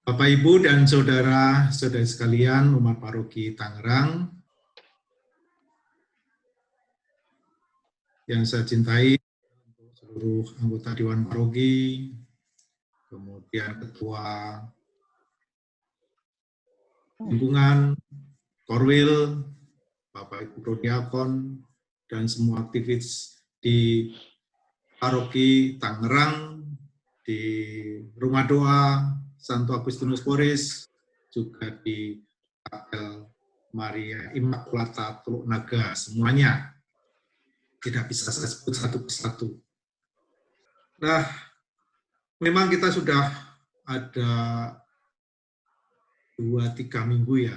Bapak, Ibu, dan saudara-saudari sekalian umat paroki Tangerang yang saya cintai, seluruh anggota Dewan Paroki, kemudian Ketua Lingkungan, Korwil, Bapak Ibu Prodiakon, dan semua aktivis di Paroki Tangerang, di Rumah Doa Santo Agustinus Poris, juga di Kapel Maria Immaculata Teluk Naga, semuanya. Tidak bisa saya sebut satu persatu. Nah, memang kita sudah ada 2-3 minggu ya,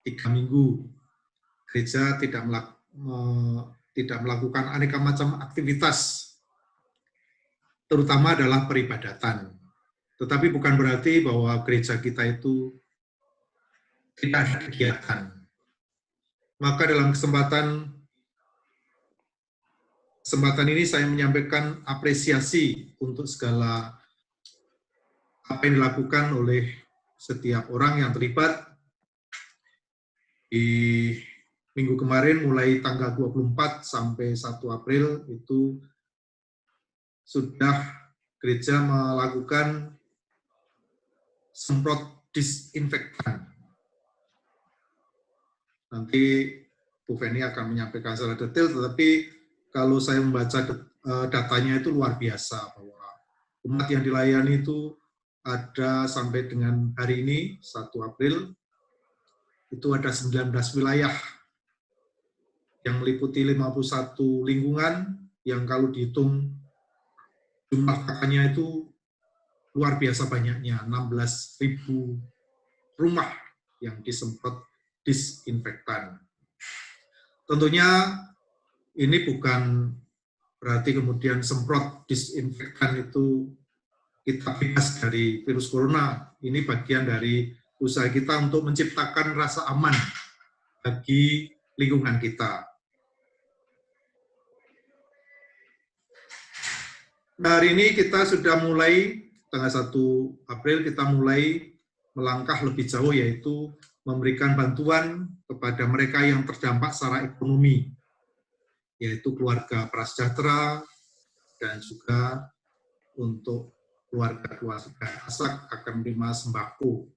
3 minggu gereja tidak melakukan aneka macam aktivitas, terutama adalah peribadatan. Tetapi bukan berarti bahwa gereja kita itu tidak ada kegiatan. Maka dalam kesempatan ini saya menyampaikan apresiasi untuk segala apa yang dilakukan oleh setiap orang yang terlibat. Di minggu kemarin mulai tanggal 24 sampai 1 April itu sudah gereja melakukan semprot disinfektan. Nanti Bu Feni akan menyampaikan secara detail, tetapi kalau saya membaca datanya itu luar biasa, bahwa umat yang dilayani itu ada sampai dengan hari ini, 1 April, itu ada 19 wilayah yang meliputi 51 lingkungan, yang kalau dihitung jumlah kakaknya itu luar biasa banyaknya, 16.000 rumah yang disemprot disinfektan. Tentunya ini bukan berarti kemudian semprot disinfektan itu kita bebas dari virus corona. Ini bagian dari usaha kita untuk menciptakan rasa aman bagi lingkungan kita. Nah, hari ini kita sudah mulai, tanggal 1 April kita mulai melangkah lebih jauh, yaitu memberikan bantuan kepada mereka yang terdampak secara ekonomi, yaitu keluarga prasejahtera, dan juga untuk keluarga asak akan menerima sembako.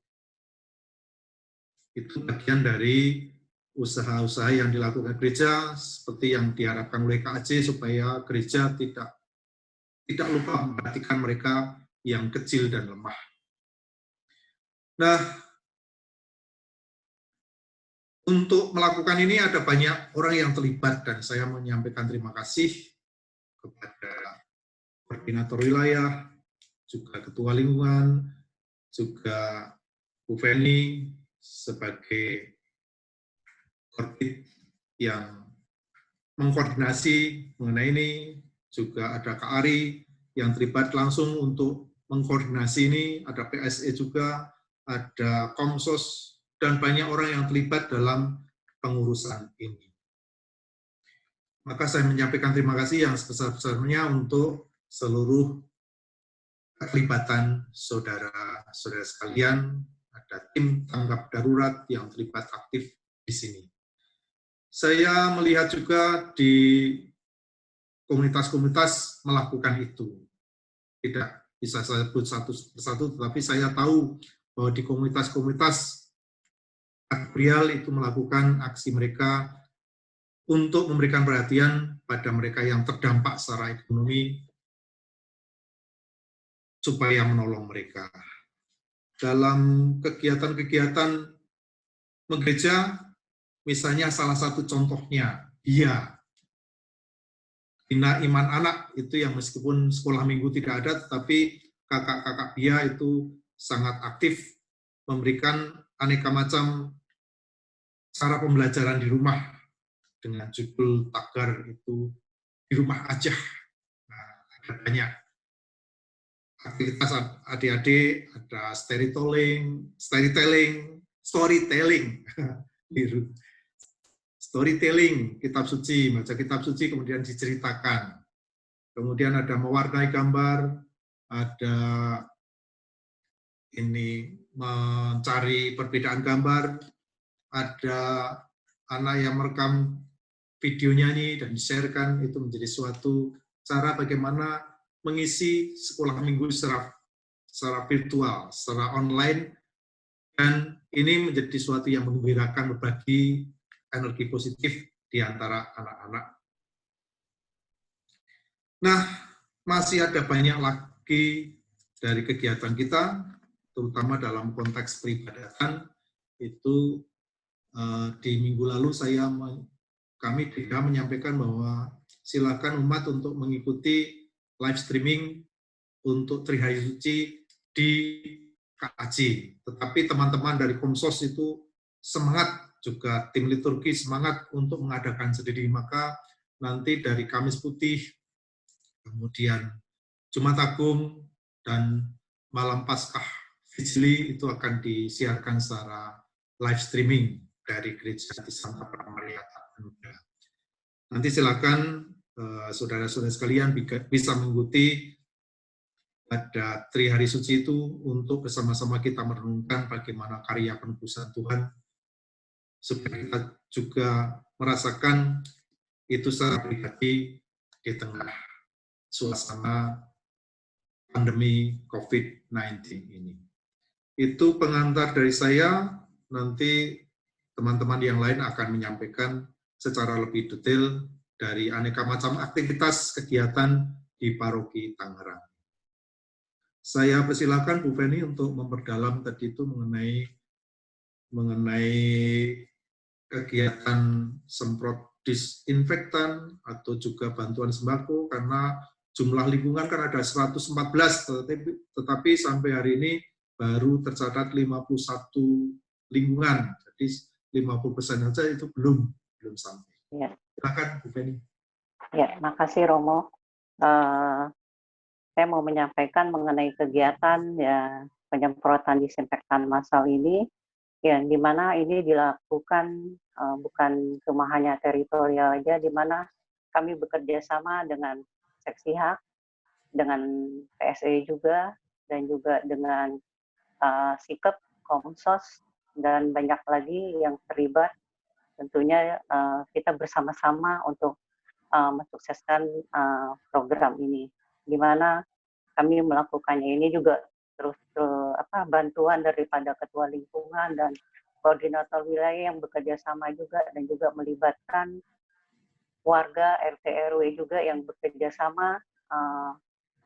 Itu bagian dari usaha-usaha yang dilakukan gereja, seperti yang diharapkan oleh KAJ, supaya gereja tidak lupa memperhatikan mereka yang kecil dan lemah. Nah, untuk melakukan ini ada banyak orang yang terlibat, dan saya menyampaikan terima kasih kepada koordinator wilayah, juga ketua lingkungan, juga Bu Feni sebagai korbit yang mengkoordinasi mengenai ini, juga ada Kak Ari yang terlibat langsung untuk mengkoordinasi ini, ada PSE juga, ada Komsos, dan banyak orang yang terlibat dalam pengurusan ini. Maka saya menyampaikan terima kasih yang sebesar-besarnya untuk seluruh keterlibatan saudara-saudara sekalian. Ada tim tanggap darurat yang terlibat aktif di sini. Saya melihat juga di komunitas-komunitas melakukan itu. Tidak bisa saya sebut satu persatu, tetapi saya tahu bahwa di komunitas-komunitas Gabriel itu melakukan aksi mereka untuk memberikan perhatian pada mereka yang terdampak secara ekonomi, supaya menolong mereka. Dalam kegiatan-kegiatan menggereja, misalnya salah satu contohnya, Bina Iman Anak, itu yang meskipun sekolah minggu tidak ada, tetapi kakak-kakak BIA itu sangat aktif memberikan aneka macam cara pembelajaran di rumah dengan judul tagar itu di rumah aja. Nah, ada banyak aktivitas adik-adik, ada storytelling, kitab suci, baca kitab suci kemudian diceritakan. Kemudian ada mewarnai gambar, ada ini mencari perbedaan gambar, ada anak yang merekam videonya ini dan di-share-kan, itu menjadi suatu cara bagaimana mengisi sekolah minggu secara virtual, secara online, dan ini menjadi suatu yang menggembirakan, berbagi energi positif di antara anak-anak. Nah, masih ada banyak lagi dari kegiatan kita, terutama dalam konteks peribadatan. Itu di minggu lalu kami tidak menyampaikan bahwa silakan umat untuk mengikuti live streaming untuk Trihari Suci di KAJ. Tetapi teman-teman dari Komsos itu semangat, juga tim liturgi semangat untuk mengadakan sendiri. Maka nanti dari Kamis Putih, kemudian Jumat Agung, dan malam Paskah Fijli itu akan disiarkan secara live streaming dari Gereja di Santa Pramaria Tabanuda. Nanti silakan saudara-saudara sekalian bisa mengikuti pada Trihari Suci itu untuk bersama-sama kita merenungkan bagaimana karya penebusan Tuhan, supaya kita juga merasakan itu secara pribadi di tengah suasana pandemi COVID-19 ini. Itu pengantar dari saya, nanti teman-teman yang lain akan menyampaikan secara lebih detail dari aneka macam aktivitas kegiatan di Paroki Tangerang. Saya persilakan Bu Feni untuk memperdalam tadi itu mengenai kegiatan semprot disinfektan atau juga bantuan sembako, karena jumlah lingkungan kan ada 114, tetapi sampai hari ini baru tercatat 51 lingkungan. Jadi 50% saja itu belum sampai. Ya. Silakan Bu Feni. Ya, makasih Romo. Saya mau menyampaikan mengenai kegiatan ya penyemprotan disinfektan massal ini, yang di mana ini dilakukan bukan cuma hanya teritorial aja, di mana kami bekerja sama dengan Seksi Hak, dengan PSE juga, dan juga dengan Sikep, Komsos, dan banyak lagi yang terlibat. Tentunya kita bersama-sama untuk mensukseskan program ini, di mana kami melakukannya ini juga terus bantuan daripada ketua lingkungan dan koordinator wilayah yang bekerja sama juga, dan juga melibatkan warga RT RW juga yang bekerja sama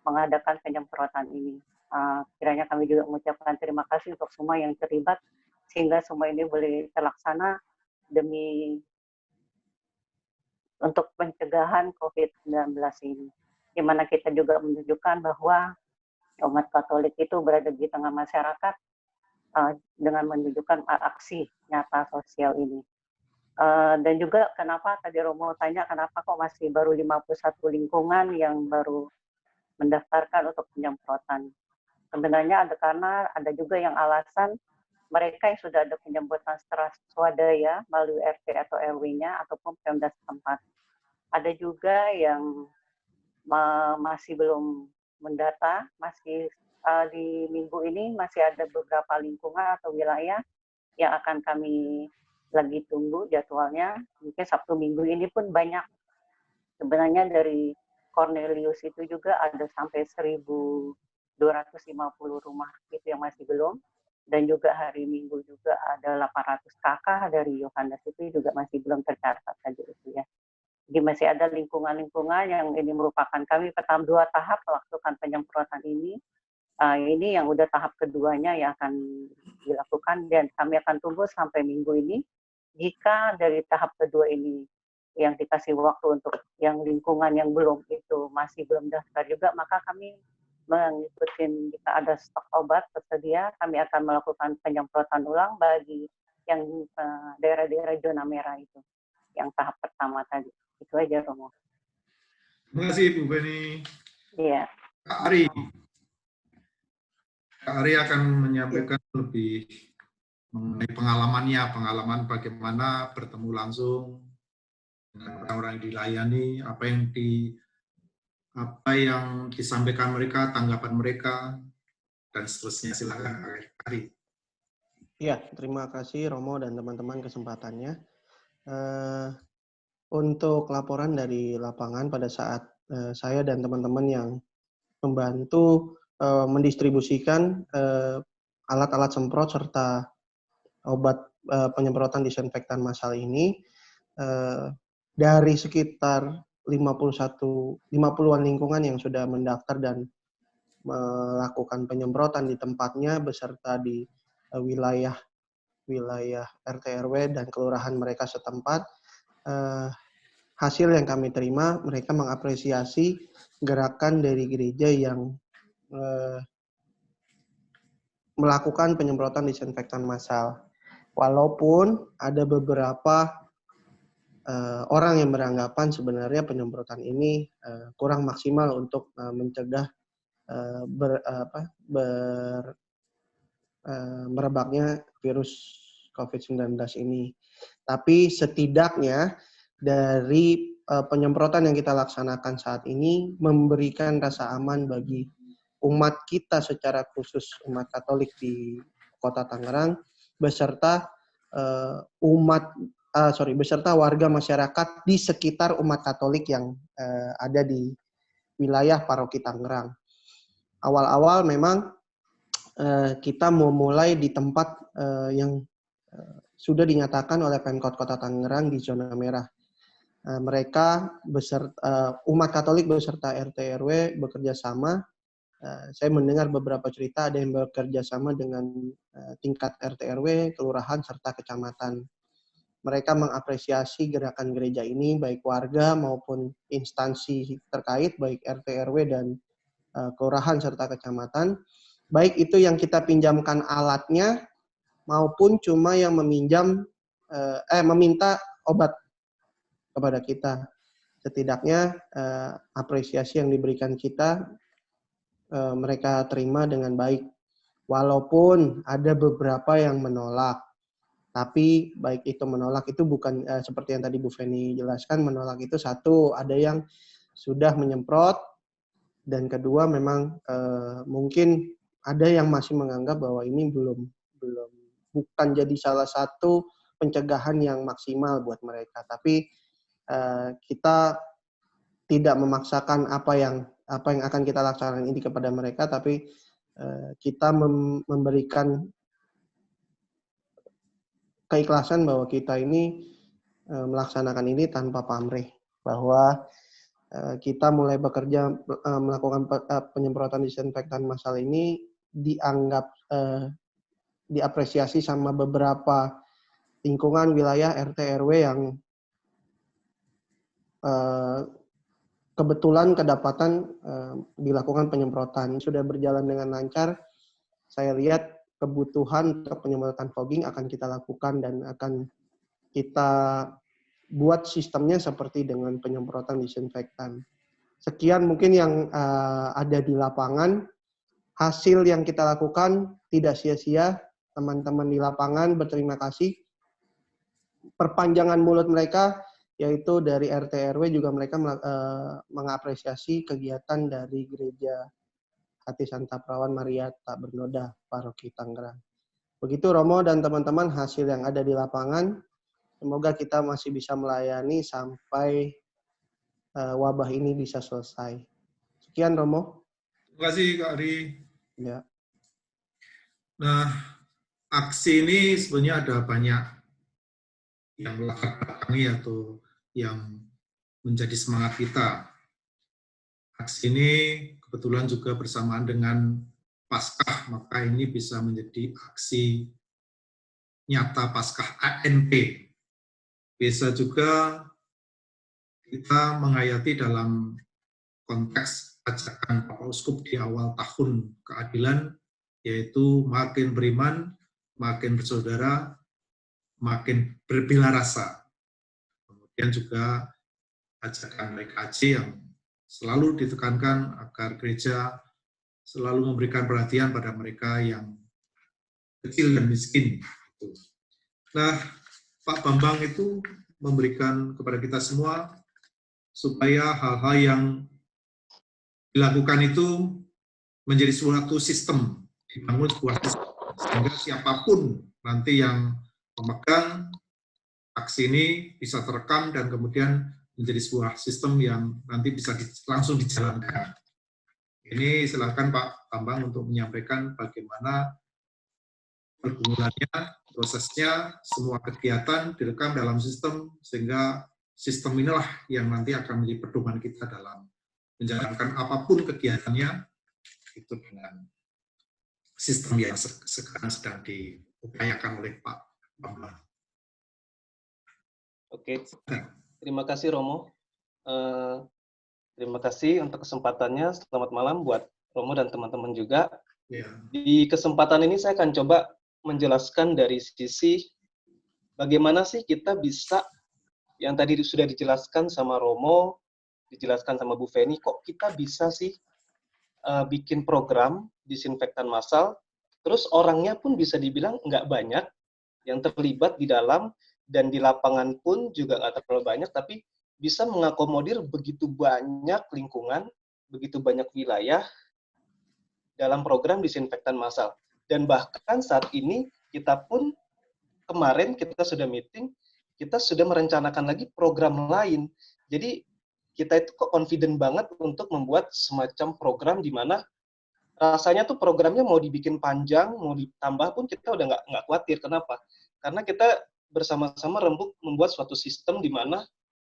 mengadakan penyemprotan ini. Kiranya kami juga mengucapkan terima kasih untuk semua yang terlibat, sehingga semua ini boleh terlaksana demi untuk pencegahan COVID-19 ini, di mana kita juga menunjukkan bahwa umat Katolik itu berada di tengah masyarakat dengan menunjukkan aksi nyata sosial ini. Dan juga kenapa tadi Romo tanya kenapa kok masih baru 51 lingkungan yang baru mendaftarkan untuk penyemprotan. Sebenarnya karena ada juga yang alasan mereka yang sudah ada penyemprotan secara swadaya melalui RT atau RW-nya ataupun Pemda setempat. Ada juga yang masih belum mendata, masih di minggu ini masih ada beberapa lingkungan atau wilayah yang akan kami lagi tunggu jadwalnya. Mungkin Sabtu Minggu ini pun banyak. Sebenarnya dari Cornelius itu juga ada sampai 1.250 rumah itu yang masih belum. Dan juga hari Minggu juga ada 800 kakak dari Yohanes itu juga masih belum tercatat tadi itu ya. Jadi masih ada lingkungan-lingkungan yang ini merupakan kami pertama 2 tahap melakukan penyemprotan ini. Ini yang udah tahap keduanya yang akan dilakukan, dan kami akan tunggu sampai minggu ini. Jika dari tahap kedua ini yang dikasih waktu untuk yang lingkungan yang belum itu masih belum daftar juga, maka kami mengikuti, jika ada stok obat tersedia, kami akan melakukan penyemprotan ulang bagi yang daerah-daerah zona merah itu, yang tahap pertama tadi. Itu aja, Romo. Terima kasih, Bu Feni. Iya. Kak Ari. Kak Ari akan menyampaikan lebih mengenai pengalaman bagaimana bertemu langsung dengan orang-orang yang dilayani, apa yang disampaikan mereka, tanggapan mereka, dan seterusnya. Silakan Kak Ari. Ya, terima kasih Romo dan teman-teman kesempatannya. Untuk laporan dari lapangan pada saat saya dan teman-teman yang membantu mendistribusikan alat-alat semprot serta obat penyemprotan disinfektan massal ini, dari sekitar 50-an lingkungan yang sudah mendaftar dan melakukan penyemprotan di tempatnya beserta di wilayah RT RW dan kelurahan mereka setempat, hasil yang kami terima, mereka mengapresiasi gerakan dari gereja yang melakukan penyemprotan disinfektan massal. Walaupun ada beberapa orang yang beranggapan sebenarnya penyemprotan ini kurang maksimal untuk mencegah merebaknya virus COVID-19 ini. Tapi setidaknya dari penyemprotan yang kita laksanakan saat ini memberikan rasa aman bagi umat kita secara khusus umat Katolik di Kota Tangerang beserta beserta warga masyarakat di sekitar umat Katolik yang ada di wilayah Paroki Tangerang. Awal-awal memang kita mau mulai di tempat yang sudah dinyatakan oleh Pemkot Kota Tangerang di zona merah. Mereka beserta umat Katolik beserta RT RW bekerja sama. Saya mendengar beberapa cerita ada yang bekerja sama dengan tingkat RT RW, kelurahan serta kecamatan. Mereka mengapresiasi gerakan gereja ini baik warga maupun instansi terkait baik RT RW dan kelurahan serta kecamatan. Baik itu yang kita pinjamkan alatnya maupun cuma yang meminta obat kepada kita. Setidaknya apresiasi yang diberikan kita mereka terima dengan baik. Walaupun ada beberapa yang menolak. Tapi baik itu menolak itu bukan seperti yang tadi Bu Feni jelaskan, menolak itu satu, ada yang sudah menyemprot, dan kedua memang mungkin ada yang masih menganggap bahwa ini bukan jadi salah satu pencegahan yang maksimal buat mereka. Tapi kita tidak memaksakan apa yang akan kita laksanakan ini kepada mereka, tapi kita memberikan keikhlasan bahwa kita ini melaksanakan ini tanpa pamrih, bahwa kita mulai bekerja melakukan penyemprotan disinfektan massal ini dianggap diapresiasi sama beberapa lingkungan wilayah RT RW yang kebetulan kedapatan dilakukan penyemprotan. Sudah berjalan dengan lancar. Saya lihat kebutuhan untuk penyemprotan fogging akan kita lakukan dan akan kita buat sistemnya seperti dengan penyemprotan disinfektan. Sekian mungkin yang ada di lapangan. Hasil yang kita lakukan tidak sia-sia. Teman-teman di lapangan berterima kasih. Perpanjangan mulut mereka, yaitu dari RT RW juga mereka mengapresiasi kegiatan dari Gereja Hati Santa Perawan Maria Tak Bernoda, Paroki Tangerang. Begitu Romo dan teman-teman hasil yang ada di lapangan. Semoga kita masih bisa melayani sampai wabah ini bisa selesai. Sekian Romo. Terima kasih Kak Ari. Ya. Nah, aksi ini sebenarnya ada banyak yang melatar belakangi atau yang menjadi semangat kita. Aksi ini kebetulan juga bersamaan dengan Paskah, maka ini bisa menjadi aksi nyata Paskah ANP. Bisa juga kita menghayati dalam konteks ajakan Bapak Uskup di awal tahun keadilan, yaitu makin beriman, makin bersaudara, makin berbela rasa. Kemudian juga ajakan PKJ yang selalu ditekankan agar gereja selalu memberikan perhatian pada mereka yang kecil dan miskin. Nah, Pak Bambang itu memberikan kepada kita semua supaya hal-hal yang dilakukan itu menjadi suatu sistem, dibangun sebuah sistem. sehingga siapapun nanti yang memegang aksi ini bisa terekam dan kemudian menjadi sebuah sistem yang nanti bisa langsung dijalankan. Ini silakan Pak Bambang untuk menyampaikan bagaimana pergumulannya, prosesnya, semua kegiatan direkam dalam sistem, sehingga sistem inilah yang nanti akan menjadi pedoman kita dalam menjalankan apapun kegiatannya, itu dengan sistem yang sekarang sedang diupayakan oleh Pak Bambang. Oke, terima kasih Romo. Terima kasih untuk kesempatannya. Selamat malam buat Romo dan teman-teman juga. Ya. Di kesempatan ini saya akan coba menjelaskan dari sisi bagaimana sih kita bisa, yang tadi sudah dijelaskan sama Romo, dijelaskan sama Bu Feni, kok kita bisa sih bikin program disinfektan massal, terus orangnya pun bisa dibilang nggak banyak yang terlibat di dalam, dan di lapangan pun juga nggak terlalu banyak, tapi bisa mengakomodir begitu banyak lingkungan, begitu banyak wilayah dalam program disinfektan massal. Dan bahkan saat ini kita pun kemarin kita sudah meeting, kita sudah merencanakan lagi program lain. Jadi kita itu kok confident banget untuk membuat semacam program di mana rasanya tuh programnya mau dibikin panjang, mau ditambah pun kita udah nggak khawatir. Kenapa? Karena kita bersama-sama rembuk membuat suatu sistem di mana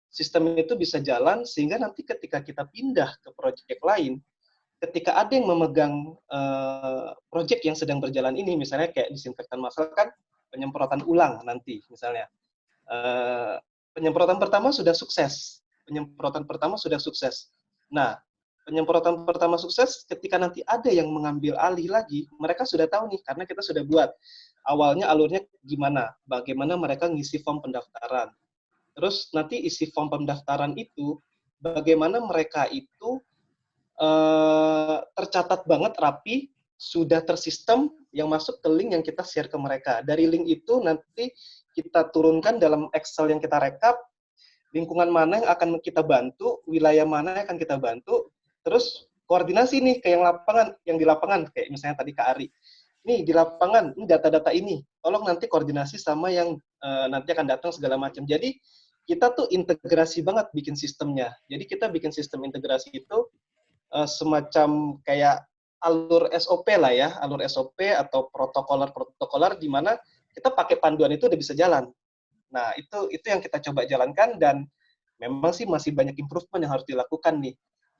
sistem itu bisa jalan, sehingga nanti ketika kita pindah ke proyek lain, ketika ada yang memegang proyek yang sedang berjalan ini, misalnya kayak disinfektan massal kan penyemprotan ulang nanti, misalnya penyemprotan pertama sudah sukses, Nah, penyemprotan pertama sukses, ketika nanti ada yang mengambil alih lagi, mereka sudah tahu nih, karena kita sudah buat awalnya alurnya gimana, bagaimana mereka ngisi form pendaftaran. Terus nanti isi form pendaftaran itu, bagaimana mereka itu tercatat banget rapi, sudah tersistem yang masuk ke link yang kita share ke mereka. Dari link itu nanti kita turunkan dalam Excel yang kita rekap, lingkungan mana yang akan kita bantu, wilayah mana yang akan kita bantu, terus koordinasi nih ke yang di lapangan, kayak misalnya tadi Kak Ari. Nih di lapangan, ini data-data ini, tolong nanti koordinasi sama yang nanti akan datang segala macam. Jadi kita tuh integrasi banget bikin sistemnya. Jadi kita bikin sistem integrasi itu semacam kayak alur SOP lah ya, alur SOP atau protokoler di mana kita pakai panduan itu udah bisa jalan. Nah, itu yang kita coba jalankan, dan memang sih masih banyak improvement yang harus dilakukan nih.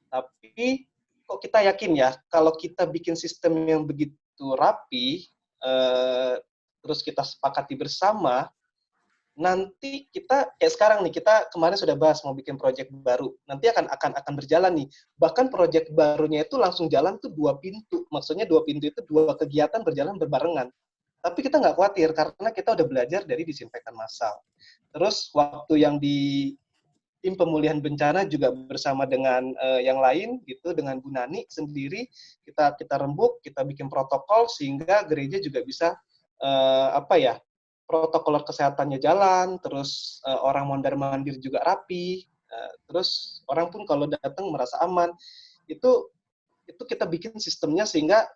Tapi kok kita yakin ya, kalau kita bikin sistem yang begitu rapi, terus kita sepakati bersama, nanti kita kayak sekarang nih, kita kemarin sudah bahas mau bikin proyek baru, nanti akan berjalan nih. Bahkan proyek barunya itu langsung jalan tuh 2 pintu. Maksudnya 2 pintu itu 2 kegiatan berjalan berbarengan. Tapi kita nggak khawatir karena kita udah belajar dari disinfektan massal. Terus waktu yang di tim pemulihan bencana juga bersama dengan yang lain gitu, dengan Bu Nani sendiri, kita rembuk, kita bikin protokol sehingga gereja juga bisa protokoler kesehatannya jalan, terus orang mondar-mandir juga rapi, terus orang pun kalau datang merasa aman. Itu kita bikin sistemnya sehingga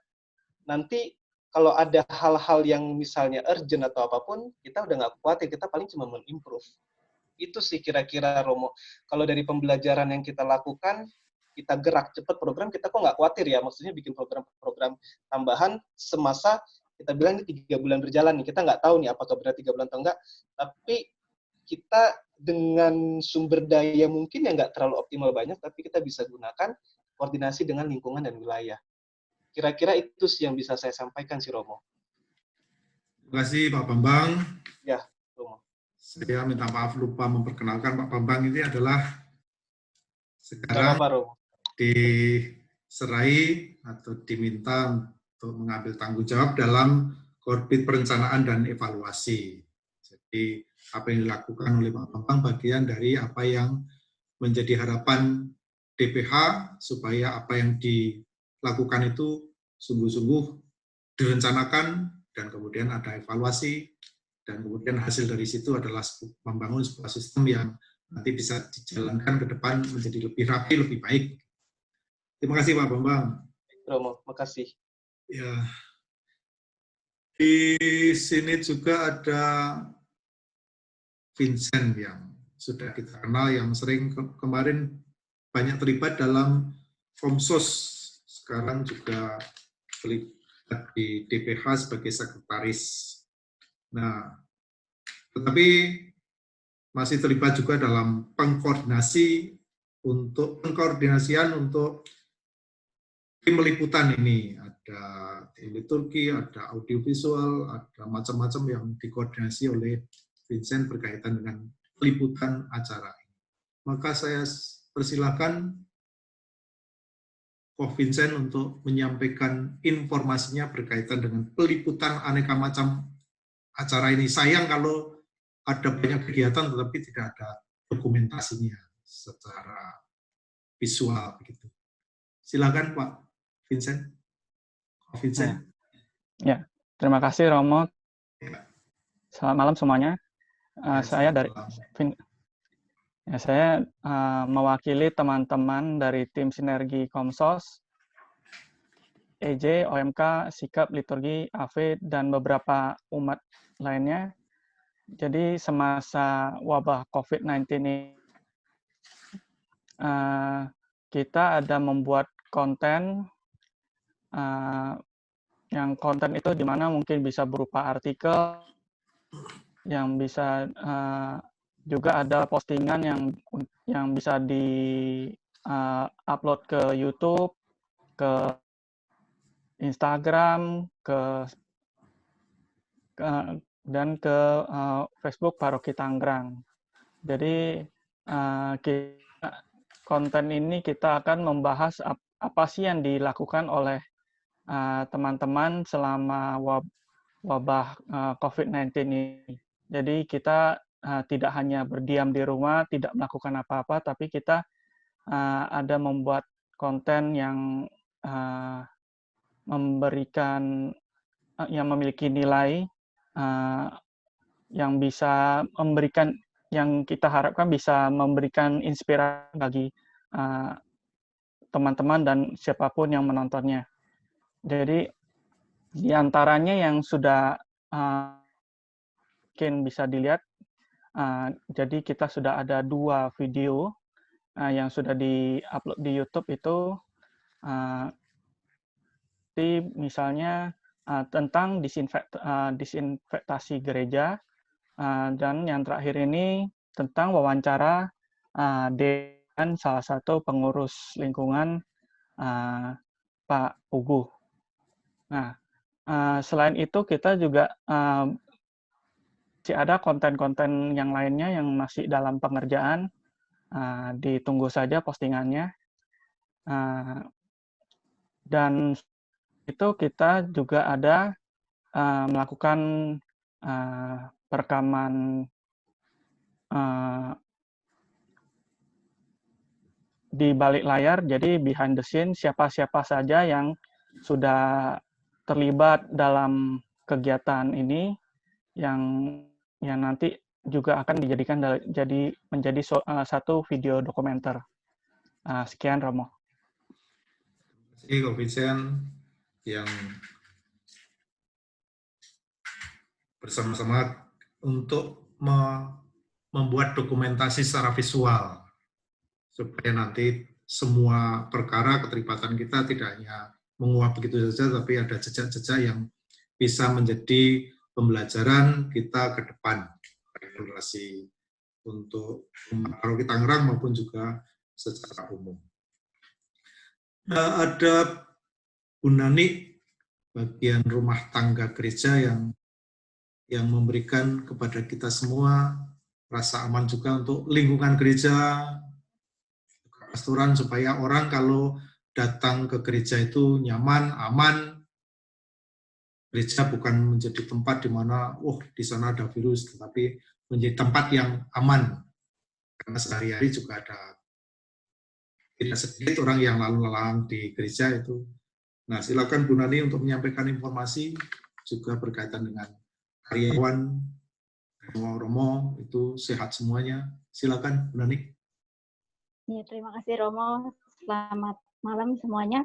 nanti kalau ada hal-hal yang misalnya urgent atau apapun, kita udah nggak khawatir, kita paling cuma men-improve. Itu sih kira-kira Romo. Kalau dari pembelajaran yang kita lakukan, kita gerak cepat program, kita kok nggak khawatir ya, maksudnya bikin program tambahan semasa kita bilang ini 3 bulan berjalan nih, kita nggak tahu nih apakah benar 3 bulan atau enggak, tapi kita dengan sumber daya mungkin yang nggak terlalu optimal banyak, tapi kita bisa gunakan koordinasi dengan lingkungan dan wilayah. Kira-kira itu sih yang bisa saya sampaikan sih Romo. Terima kasih Pak Bambang. Ya, Romo. Saya minta maaf lupa memperkenalkan Pak Bambang ini adalah sekarang diserai atau diminta untuk mengambil tanggung jawab dalam korbit perencanaan dan evaluasi. Jadi apa yang dilakukan oleh Pak Bambang bagian dari apa yang menjadi harapan DPH supaya apa yang dilakukan itu sungguh-sungguh direncanakan dan kemudian ada evaluasi dan kemudian hasil dari situ adalah membangun sebuah sistem yang nanti bisa dijalankan ke depan menjadi lebih rapi, lebih baik. Terima kasih Pak Bambang. Romo, makasih. Ya, Di sini juga ada Vincent yang sudah kita kenal, yang sering kemarin banyak terlibat dalam Komsos, sekarang juga terlibat di DPH sebagai sekretaris. Nah, tetapi masih terlibat juga dalam pengkoordinasian untuk tim liputan ini. Ada liturgi, ada audiovisual, ada macam-macam yang dikoordinasi oleh Vincent berkaitan dengan peliputan acara ini. Maka saya persilakan Ko Vincent untuk menyampaikan informasinya berkaitan dengan peliputan aneka macam acara ini. Sayang kalau ada banyak kegiatan tetapi tidak ada dokumentasinya secara visual begitu. Silakan Pak Vincent. Ko Vincent. Ya, terima kasih Romo. Ya. Selamat malam semuanya. Saya dari saya mewakili teman-teman dari tim Sinergi Komsos, EJ, OMK, Sikap, Liturgi, AV, dan beberapa umat lainnya. Jadi semasa wabah COVID-19 ini, kita ada membuat konten, yang konten itu di mana mungkin bisa berupa artikel, yang bisa juga ada postingan yang bisa di-upload ke YouTube, ke Instagram, dan ke Facebook Paroki Tangerang. Jadi konten ini kita akan membahas apa sih yang dilakukan oleh teman-teman selama wabah COVID-19 ini. Jadi kita tidak hanya berdiam di rumah, tidak melakukan apa-apa, tapi kita ada membuat konten yang yang memiliki nilai, yang bisa memberikan, yang kita harapkan bisa memberikan inspirasi bagi teman-teman dan siapapun yang menontonnya. Jadi di antaranya yang sudah mungkin bisa dilihat, jadi kita sudah ada 2 video yang sudah di-upload di YouTube itu, misalnya tentang disinfektasi gereja, dan yang terakhir ini tentang wawancara dengan salah satu pengurus lingkungan, Pak Ugu. Nah, selain itu kita juga masih ada konten-konten yang lainnya yang masih dalam pengerjaan, ditunggu saja postingannya. Dan itu kita juga ada melakukan perekaman di balik layar, jadi behind the scene, siapa-siapa saja yang sudah terlibat dalam kegiatan ini, yang nanti juga akan dijadikan menjadi satu video dokumenter. Sekian, Romo. Terima kasih, Ko Vincent, yang bersama-sama untuk membuat dokumentasi secara visual, supaya nanti semua perkara keterlibatan kita tidak hanya menguap begitu saja, tapi ada jejak-jejak yang bisa menjadi pembelajaran kita ke depan, regulasi untuk Paroki Tangerang maupun juga secara umum. Ada Bu Nani, bagian rumah tangga gereja yang memberikan kepada kita semua rasa aman juga untuk lingkungan gereja, pastoran, supaya orang kalau datang ke gereja itu nyaman, aman. Gereja bukan menjadi tempat di mana, di sana ada virus, tetapi menjadi tempat yang aman. Karena sehari-hari juga ada tidak sedikit orang yang lalu lalang di gereja itu. Nah, silakan Bu Nani untuk menyampaikan informasi juga berkaitan dengan karyawan Romo itu sehat semuanya. Silakan Bu Nani. Ya, terima kasih Romo. Selamat malam semuanya.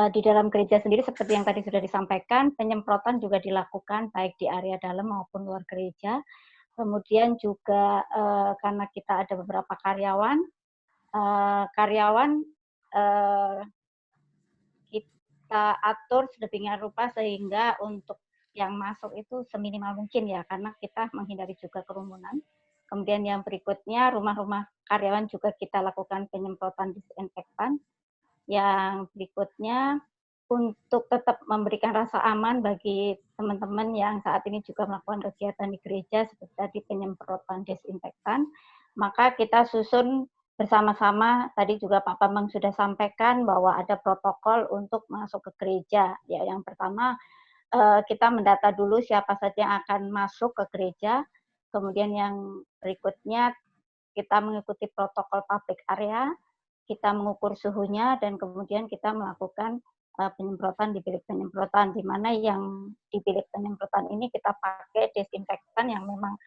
Di dalam gereja sendiri seperti yang tadi sudah disampaikan, penyemprotan juga dilakukan baik di area dalam maupun luar gereja. Kemudian juga karena kita ada beberapa karyawan kita atur sedemikian rupa sehingga untuk yang masuk itu seminimal mungkin ya, karena kita menghindari juga kerumunan. Kemudian yang berikutnya, rumah-rumah karyawan juga kita lakukan penyemprotan disinfektan. Yang berikutnya, untuk tetap memberikan rasa aman bagi teman-teman yang saat ini juga melakukan kegiatan di gereja, seperti tadi penyemprotan disinfektan, maka kita susun bersama-sama, tadi juga Pak Bambang sudah sampaikan bahwa ada protokol untuk masuk ke gereja. Ya, yang pertama, kita mendata dulu siapa saja yang akan masuk ke gereja, kemudian yang berikutnya kita mengikuti protokol public area, kita mengukur suhunya, dan kemudian kita melakukan penyemprotan di bilik penyemprotan, di mana yang di bilik penyemprotan ini kita pakai desinfektan yang memang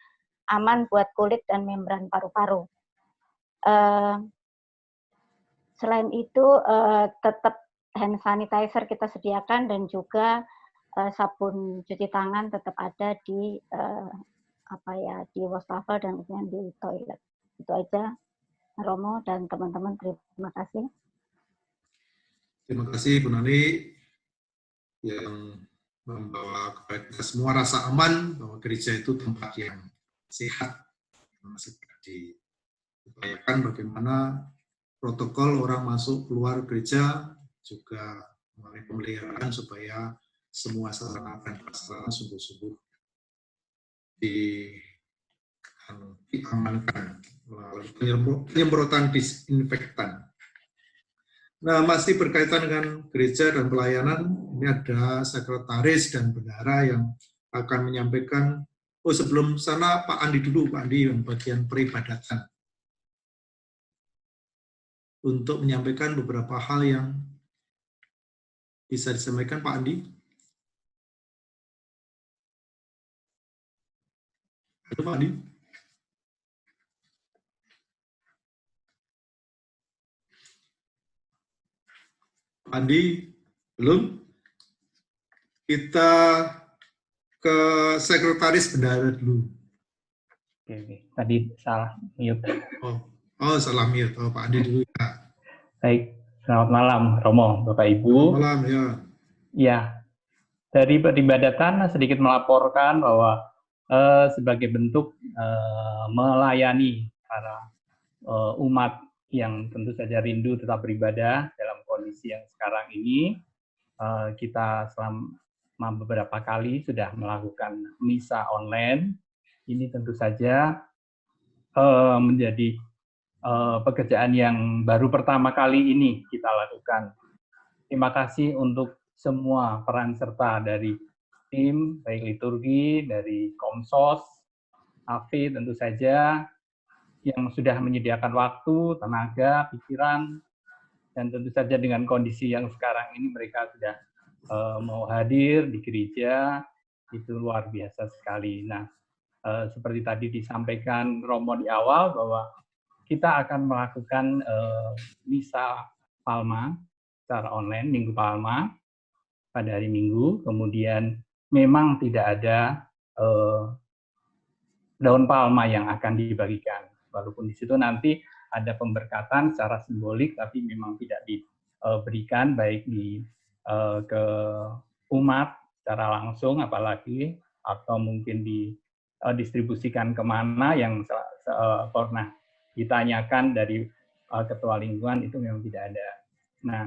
aman buat kulit dan membran paru-paru. Selain itu, tetap hand sanitizer kita sediakan dan juga sabun cuci tangan tetap ada di di wastafel dan kemudian di toilet. Itu aja, Romo dan teman-teman, terima kasih. Terima kasih Bu Nani yang membawa kepada kita semua rasa aman bahwa gereja itu tempat yang sehat. Masih diupayakan bagaimana protokol orang masuk keluar gereja juga mengenai pemeliharaan supaya semua sarana dan prasarana sungguh-sungguh diamankan melalui penyemprotan disinfektan. Nah, masih berkaitan dengan gereja dan pelayanan, ini ada sekretaris dan bendahara yang akan menyampaikan. Oh, sebelum sana Pak Andi dulu, Pak Andi yang bagian peribadatan, untuk menyampaikan beberapa hal yang bisa disampaikan, Pak Andi. Halo, Pak Andi. Pak Andi, belum? Kita ke sekretaris bendahara dulu. Oke. Tadi salah mute. Oh, salah mute. Oh, Pak Andi dulu ya. Baik, selamat malam Romo, Bapak Ibu. Selamat malam ya. Ya, dari peribadatan sedikit melaporkan bahwa sebagai bentuk melayani para umat yang tentu saja rindu tetap beribadah dalam kondisi yang sekarang ini, kita selama beberapa kali sudah melakukan misa online. Ini tentu saja menjadi pekerjaan yang baru pertama kali ini kita lakukan. Terima kasih untuk semua peran serta dari tim, baik liturgi, dari Komsos, AFI tentu saja, yang sudah menyediakan waktu, tenaga, pikiran, dan tentu saja dengan kondisi yang sekarang ini mereka sudah mau hadir di gereja, itu luar biasa sekali. Nah, seperti tadi disampaikan Romo di awal, bahwa kita akan melakukan misa Palma secara online, Minggu Palma, pada hari Minggu. Kemudian memang tidak ada daun palma yang akan dibagikan. Walaupun di situ nanti ada pemberkatan secara simbolik, tapi memang tidak diberikan baik ke umat secara langsung, apalagi, atau mungkin didistribusikan kemana yang pernah ditanyakan dari ketua lingkungan, itu memang tidak ada. Nah,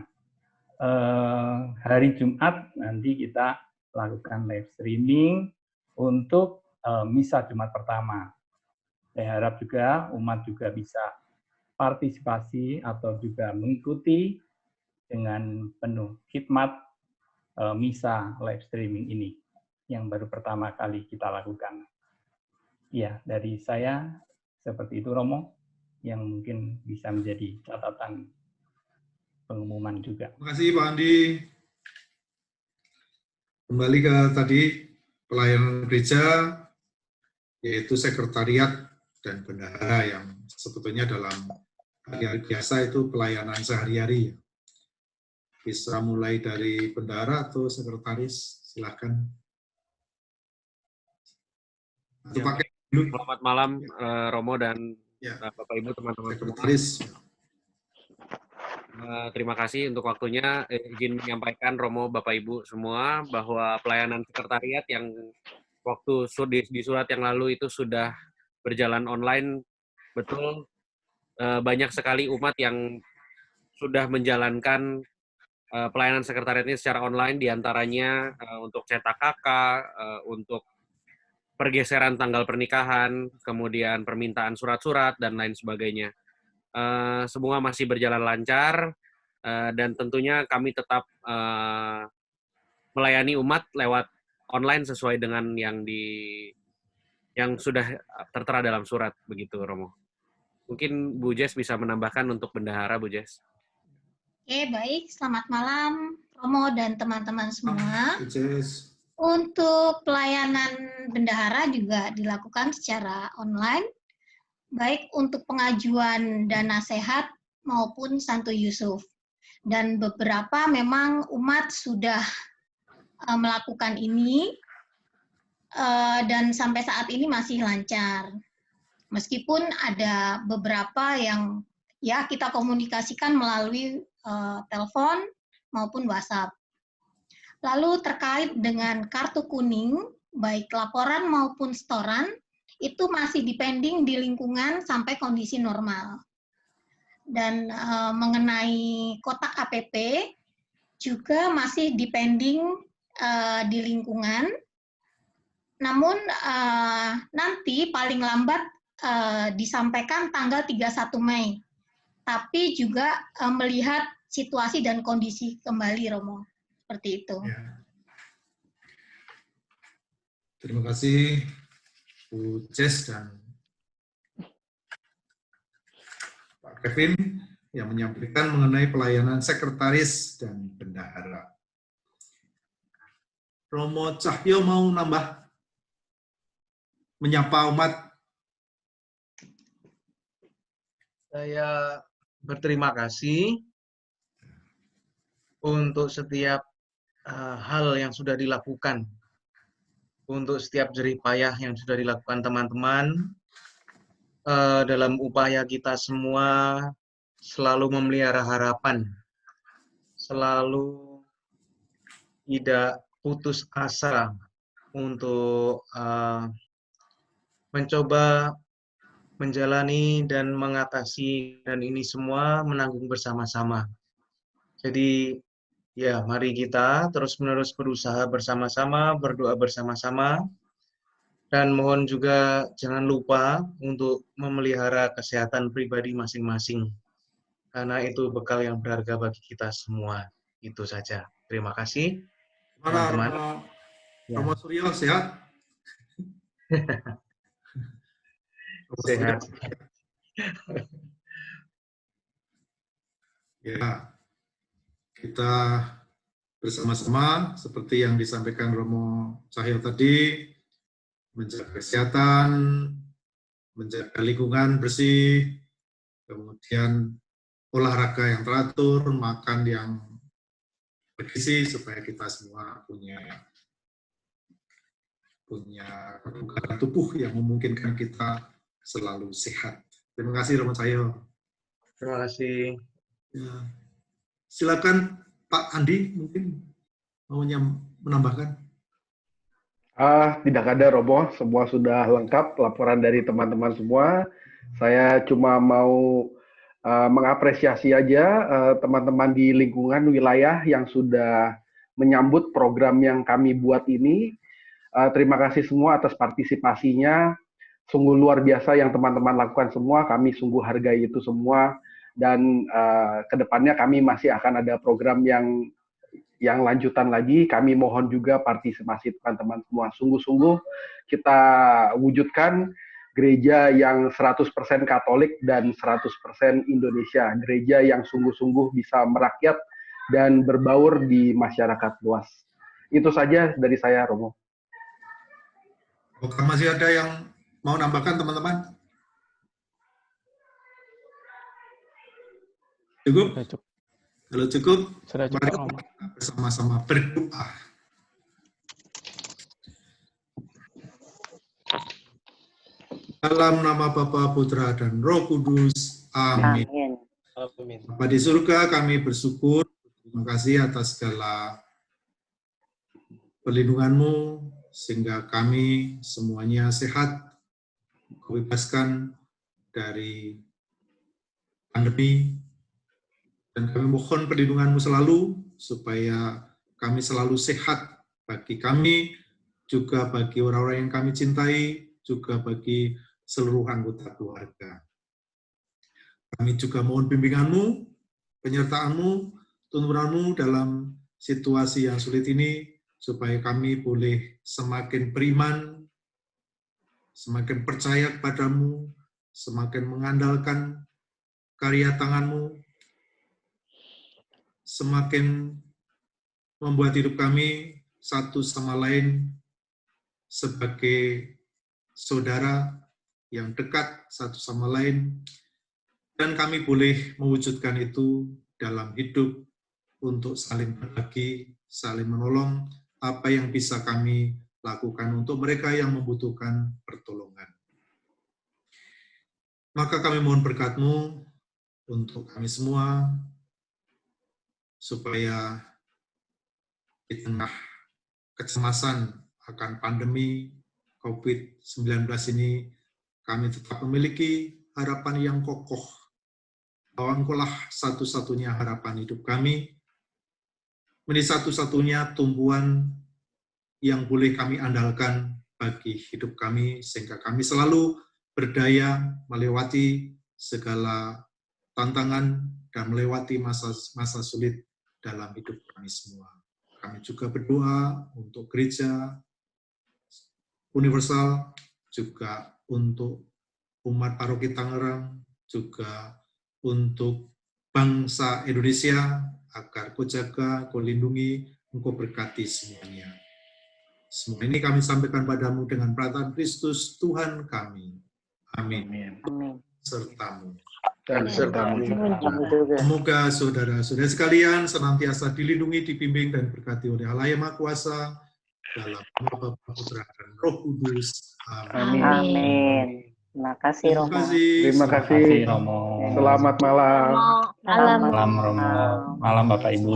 hari Jumat nanti kita lakukan live streaming untuk misa Jumat pertama. Saya harap juga umat juga bisa partisipasi atau juga mengikuti dengan penuh khidmat misa live streaming ini yang baru pertama kali kita lakukan. Ya, dari saya seperti itu, Romo, yang mungkin bisa menjadi catatan pengumuman juga. Terima kasih Pak Andi. Kembali ke tadi pelayanan gereja, yaitu sekretariat dan bendahara yang sebetulnya dalam hari-hari biasa itu pelayanan sehari-hari. Bisa mulai dari bendahara atau sekretaris, silakan. Atau Ya, pakai dulu. selamat malam Romo dan Ya. Bapak Ibu teman-teman semua. Sekretaris. Terima kasih untuk waktunya. Izin menyampaikan Romo, Bapak Ibu semua bahwa pelayanan sekretariat yang waktu di surat yang lalu itu sudah berjalan online, betul banyak sekali umat yang sudah menjalankan pelayanan sekretariat ini secara online, diantaranya untuk cetak KK, untuk pergeseran tanggal pernikahan, kemudian permintaan surat-surat, dan lain sebagainya. Semua masih berjalan lancar, dan tentunya kami tetap melayani umat lewat online sesuai dengan yang sudah tertera dalam surat, begitu Romo. Mungkin Bu Jess bisa menambahkan untuk bendahara, Bu Jess. Oke, baik. Selamat malam, Romo dan teman-teman semua. Jess. Untuk pelayanan bendahara juga dilakukan secara online, baik untuk pengajuan dana sehat maupun Santo Yusuf. Dan beberapa memang umat sudah melakukan ini, dan sampai saat ini masih lancar. Meskipun ada beberapa yang ya kita komunikasikan melalui telepon maupun WhatsApp. Lalu terkait dengan kartu kuning, baik laporan maupun setoran, itu masih dipending di lingkungan sampai kondisi normal. Dan mengenai kotak APP, juga masih dipending di lingkungan. Namun nanti paling lambat disampaikan tanggal 31 Mei. Tapi juga melihat situasi dan kondisi kembali, Romo. Seperti itu. Ya. Terima kasih Bu Jess dan Pak Kevin yang menyampaikan mengenai pelayanan sekretaris dan bendahara. Romo Cahyo mau nambah, menyapa umat. Saya berterima kasih untuk setiap hal yang sudah dilakukan, untuk setiap jerih payah yang sudah dilakukan teman-teman, dalam upaya kita semua selalu memelihara harapan, selalu tidak putus asa untuk mencoba menjalani dan mengatasi, dan ini semua menanggung bersama-sama. Jadi ya, mari kita terus-menerus berusaha bersama-sama, berdoa bersama-sama, dan mohon juga jangan lupa untuk memelihara kesehatan pribadi masing-masing, karena itu bekal yang berharga bagi kita semua. Itu saja. Terima kasih, teman-teman. Romo Suryo sehat? Sehat. Ya, kita bersama-sama seperti yang disampaikan Romo Cahyo tadi, menjaga kesehatan, menjaga lingkungan bersih, kemudian olahraga yang teratur, makan yang bergizi supaya kita semua punya kebugaran tubuh yang memungkinkan kita selalu sehat. Terima kasih Romo Cahyo. Terima kasih. Ya. Silakan Pak Andi, mungkin mau menambahkan. Tidak ada Romo, semua sudah lengkap laporan dari teman-teman semua. Saya cuma mau mengapresiasi aja teman-teman di lingkungan wilayah yang sudah menyambut program yang kami buat ini. Terima kasih semua atas partisipasinya. Sungguh luar biasa yang teman-teman lakukan semua. Kami sungguh hargai itu semua. Dan kedepannya kami masih akan ada program yang lanjutan lagi. Kami mohon juga partisipasi teman-teman semua. Sungguh-sungguh kita wujudkan gereja yang 100% Katolik dan 100% Indonesia. Gereja yang sungguh-sungguh bisa merakyat dan berbaur di masyarakat luas. Itu saja dari saya, Romo. Oke, masih ada yang mau nambahkan, teman-teman? Cukup? Kalau cukup, Sudah mari cukup, Romo. kita bersama-sama berdoa. Dalam nama Bapa, Putra, dan Roh Kudus. Amin. Amin. Amin. Bapa di surga, kami bersyukur, terima kasih atas segala perlindungan-Mu, sehingga kami semuanya sehat, Kau bebaskan dari pandemi, dan kami mohon perlindungan-Mu selalu, supaya kami selalu sehat bagi kami, juga bagi orang-orang yang kami cintai, juga bagi seluruh anggota keluarga. Kami juga mohon bimbingan-Mu, penyertaan-Mu, tuntunan-Mu dalam situasi yang sulit ini, supaya kami boleh semakin beriman, semakin percaya kepadamu, semakin mengandalkan karya tangan-Mu, semakin membuat hidup kami satu sama lain sebagai saudara yang dekat satu sama lain, dan kami boleh mewujudkan itu dalam hidup untuk saling berbagi, saling menolong apa yang bisa kami lakukan untuk mereka yang membutuhkan pertolongan. Maka kami mohon berkat-Mu untuk kami semua, supaya di tengah kecemasan akan pandemi COVID-19 ini, kami tetap memiliki harapan yang kokoh, bahwa Engkaulah satu-satunya harapan hidup kami, menjadi satu-satunya tumpuan yang boleh kami andalkan bagi hidup kami, sehingga kami selalu berdaya melewati segala tantangan dan melewati masa sulit dalam hidup kami semua. Kami juga berdoa untuk gereja universal, juga untuk umat paroki Tangerang, juga untuk bangsa Indonesia, agar Kau jaga, Kau lindungi, Engkau berkati semuanya. Semua ini kami sampaikan padamu dengan perkataan Kristus Tuhan kami. Amin. Amin. Sertamu. Dan sertamu juga. Kami juga. Semoga saudara-saudara sekalian senantiasa dilindungi, dibimbing, dan berkati oleh Allah yang Maha Kuasa, dalam nama Bapa, Putra, dan Roh Kudus. Amin. Amin. Terima kasih, Terima Romo. kasih. Terima kasih. Romo. Selamat malam. Malam. Malam Romo. Malam Bapak Ibu.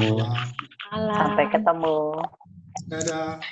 Malam. Sampai ketemu. Dadah.